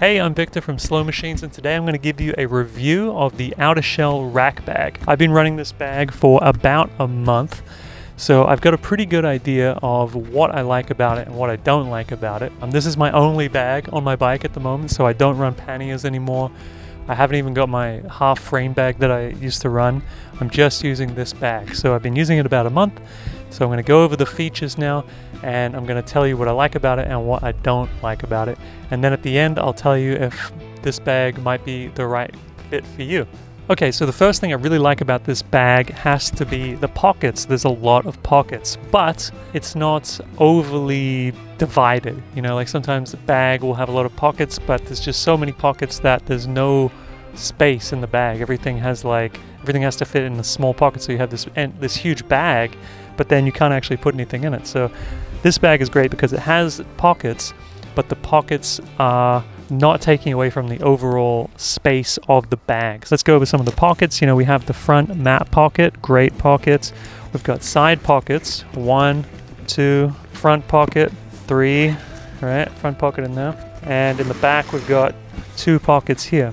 Hey, I'm Victor from Slow Machines, and today I'm going to give you a review of the Outer Shell rack bag. I've been running this bag for about a month, so I've got a pretty good idea of what I like about it and what I don't like about it. This is my only bag on my bike at the moment, so I don't run panniers anymore. I haven't even got my half frame bag that I used to run. I'm just using this bag. So I've been using it about a month. So I'm going to go over the features now, and I'm going to tell you what I like about it and what I don't like about it. And then at the end, I'll tell you if this bag might be the right fit for you. Okay, so the first thing I really like about this bag has to be the pockets. There's a lot of pockets, but it's not overly divided. You know, like sometimes the bag will have a lot of pockets, but there's just so many pockets that there's no space in the bag. Everything has to fit in a small pocket, so you have this huge bag, but then you can't actually put anything in it. So this bag is great because it has pockets, but the pockets are not taking away from the overall space of the bag. So let's go over some of the pockets. You know, we have the front mat pocket, great pockets. We've got side pockets, 1, 2, front pocket, 3, right? Front pocket in there. And in the back, we've got 2 pockets here.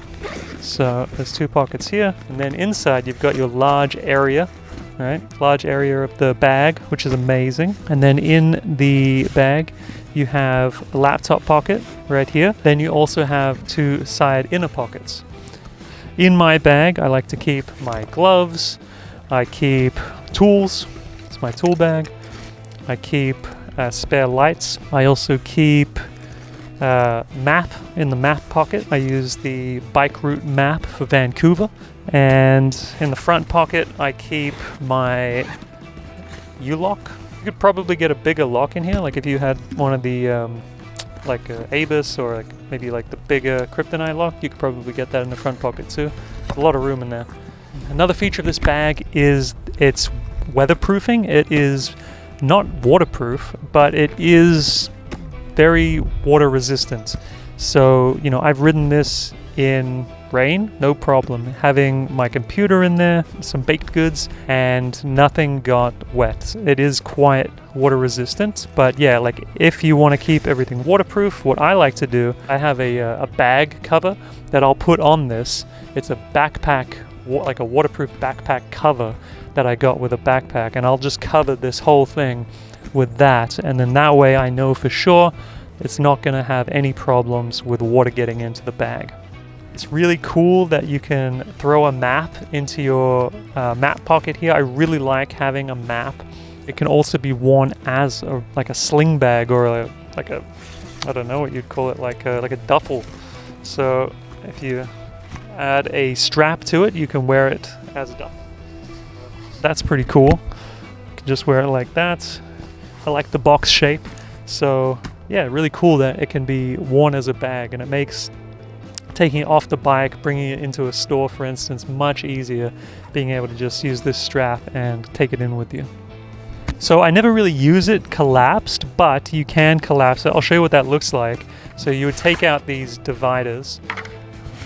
So there's 2 pockets here. And then inside, you've got your large area, right? Large area of the bag, which is amazing. And then in the bag, you have a laptop pocket right here. Then you also have 2 side inner pockets. In my bag, I like to keep my gloves. I keep tools. It's my tool bag. I keep spare lights. I also keep map in the map pocket. I use the bike route map for Vancouver. And in the front pocket, I keep my U-lock. You could probably get a bigger lock in here, like if you had one of the like Abus or maybe the bigger Kryptonite lock, you could probably get that in the front pocket too. There's a lot of room in there. Another feature of this bag is its weatherproofing. It is not waterproof, but it is very water resistant. So, you know, I've ridden this in rain, no problem. Having my computer in there, some baked goods, and nothing got wet. It is quite water resistant, but yeah, like if you want to keep everything waterproof, what I like to do, I have a bag cover that I'll put on this. It's a backpack, like a waterproof backpack cover that I got with a backpack, and I'll just cover this whole thing with that, and then that way I know for sure it's not going to have any problems with water getting into the bag. It's really cool that you can throw a map into your map pocket here. I really like having a map. It can also be worn as like a sling bag or I don't know what you'd call it, like a duffel. So if you add a strap to it, you can wear it as a duffel. That's pretty cool. You can just wear it like that. I like the box shape. So yeah, really cool that it can be worn as a bag, and it makes taking it off the bike, bringing it into a store, for instance, much easier, being able to just use this strap and take it in with you. So I never really use it collapsed, but you can collapse it. I'll show you what that looks like. So you would take out these dividers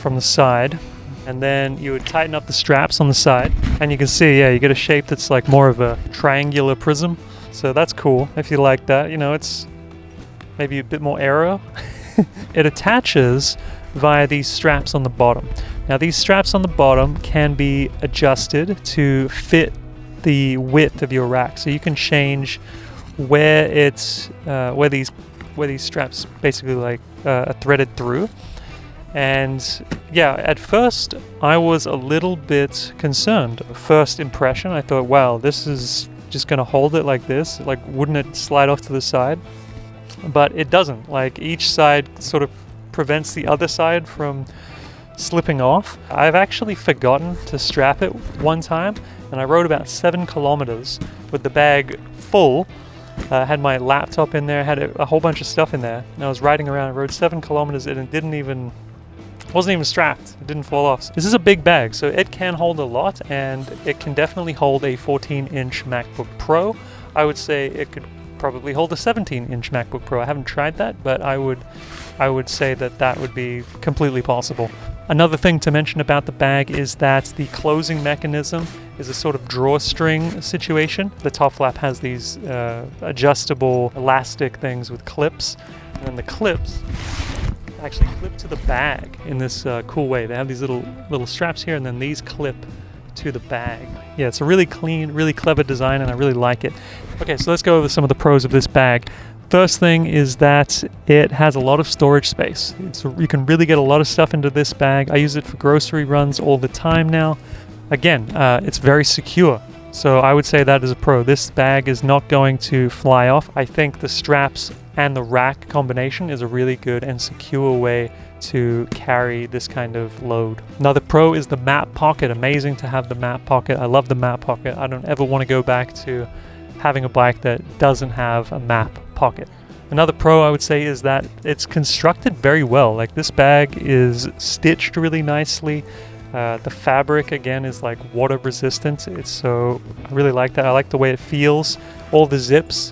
from the side, and then you would tighten up the straps on the side, and you can see, yeah, you get a shape that's like more of a triangular prism. So that's cool if you like that. You know, it's maybe a bit more aero. It attaches via these straps on the bottom. Now these straps on the bottom can be adjusted to fit the width of your rack, so you can change where these straps basically are threaded through. And yeah, at first I was a little bit concerned. First impression, I thought, wow, this is just gonna hold it like this, like wouldn't it slide off to the side? But it doesn't. Like each side sort of prevents the other side from slipping off. I've actually forgotten to strap it one time, and I rode about 7 kilometers with the bag full. Had my laptop in there, had a whole bunch of stuff in there, and I was riding around. I rode 7 kilometers and it wasn't even strapped. It didn't fall off. This is a big bag, so it can hold a lot, and it can definitely hold a 14-inch MacBook Pro. I would say it could probably hold a 17-inch MacBook Pro. I haven't tried that, but I would say that would be completely possible. Another thing to mention about the bag is that the closing mechanism is a sort of drawstring situation. The top flap has these adjustable elastic things with clips, and then the clips actually clip to the bag in this cool way. They have these little straps here, and then these clip to the bag. Yeah, it's a really clean, really clever design, and I really like it. Okay, so let's go over some of the pros of this bag. First thing is that it has a lot of storage space. You can really get a lot of stuff into this bag. I use it for grocery runs all the time now. Again, it's very secure. So I would say that is a pro. This bag is not going to fly off. I think the straps and the rack combination is a really good and secure way to carry this kind of load. Another pro is the map pocket. Amazing to have the map pocket. I love the map pocket. I don't ever want to go back to having a bike that doesn't have a map pocket. Another pro I would say is that it's constructed very well. Like, this bag is stitched really nicely. The fabric again is like water resistant. I really like that. I like the way it feels. All the zips,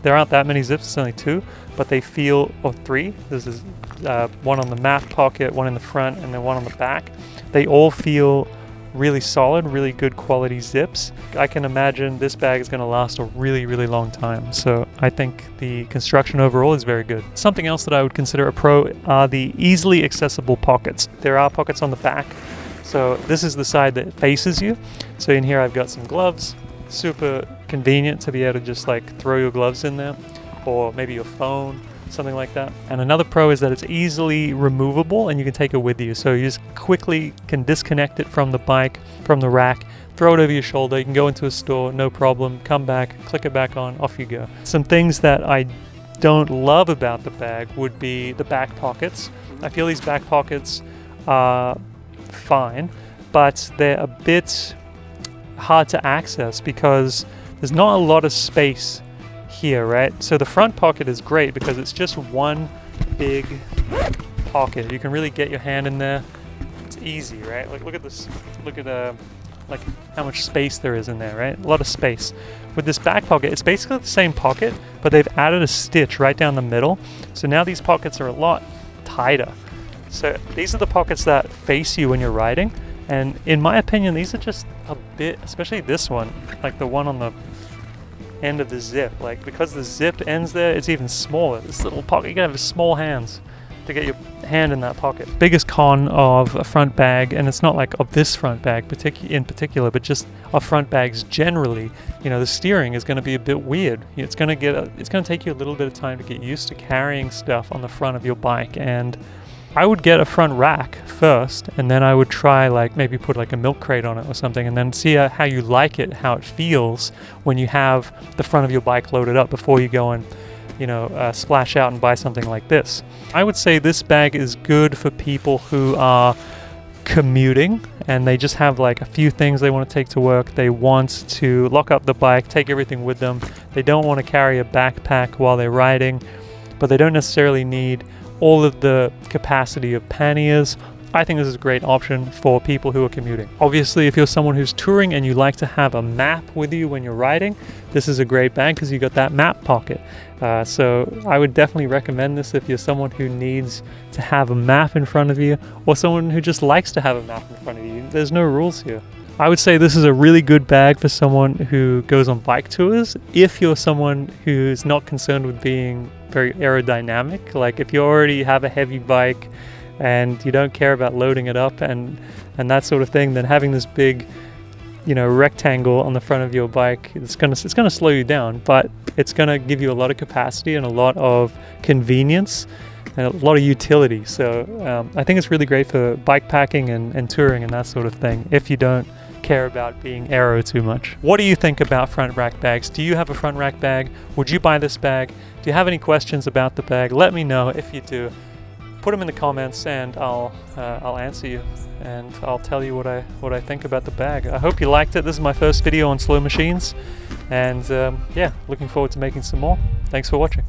there aren't that many zips, it's only 2, but they feel, or 3. This is one on the map pocket, one in the front, and then one on the back. They all feel really solid, really good quality zips. I can imagine this bag is going to last a really, really long time. So I think the construction overall is very good. Something else that I would consider a pro are the easily accessible pockets. There are pockets on the back. So this is the side that faces you. So in here I've got some gloves. Super convenient to be able to just like throw your gloves in there, or maybe your phone, something like that. And another pro is that it's easily removable and you can take it with you. So you just quickly can disconnect it from the bike, from the rack, throw it over your shoulder. You can go into a store, no problem, come back, click it back on, off you go. Some things that I don't love about the bag would be the back pockets. I feel these back pockets are fine, but they're a bit hard to access because there's not a lot of space here, right? So the front pocket is great because it's just one big pocket. You can really get your hand in there. It's easy, right? Like, look at this. Look at like how much space there is in there, right? A lot of space. With this back pocket, it's basically the same pocket, but they've added a stitch right down the middle. So now these pockets are a lot tighter. So these are the pockets that face you when you're riding. And in my opinion, these are just a bit, especially this one, like the one on the end of the zip. Like, because the zip ends there, it's even smaller. This little pocket, you gotta have small hands to get your hand in that pocket. Biggest con of a front bag, and it's not like of this front bag in particular, but just of front bags generally, you know, the steering is going to be a bit weird. It's going to take you a little bit of time to get used to carrying stuff on the front of your bike. And I would get a front rack first, and then I would try, like, maybe put like a milk crate on it or something, and then see how you like it, how it feels when you have the front of your bike loaded up before you go and, you know, splash out and buy something like this. I would say this bag is good for people who are commuting and they just have like a few things they want to take to work. They want to lock up the bike, take everything with them. They don't want to carry a backpack while they're riding, but they don't necessarily need all of the capacity of panniers. I think this is a great option for people who are commuting. Obviously, if you're someone who's touring and you like to have a map with you when you're riding, this is a great bag because you got that map pocket. So I would definitely recommend this if you're someone who needs to have a map in front of you, or someone who just likes to have a map in front of you. There's no rules here. I would say this is a really good bag for someone who goes on bike tours. If you're someone who's not concerned with being very aerodynamic, like if you already have a heavy bike and you don't care about loading it up and that sort of thing, then having this big, you know, rectangle on the front of your bike, it's gonna slow you down, but it's gonna give you a lot of capacity and a lot of convenience and a lot of utility. So I think it's really great for bike packing and touring and that sort of thing if you don't care about being aero too much. What do you think about front rack bags? Do you have a front rack bag? Would you buy this bag? Do you have any questions about the bag? Let me know if you do. Put them in the comments and I'll answer you, and I'll tell you what I think about the bag. I hope you liked it. This is my first video on slow machines, and yeah, looking forward to making some more. Thanks for watching.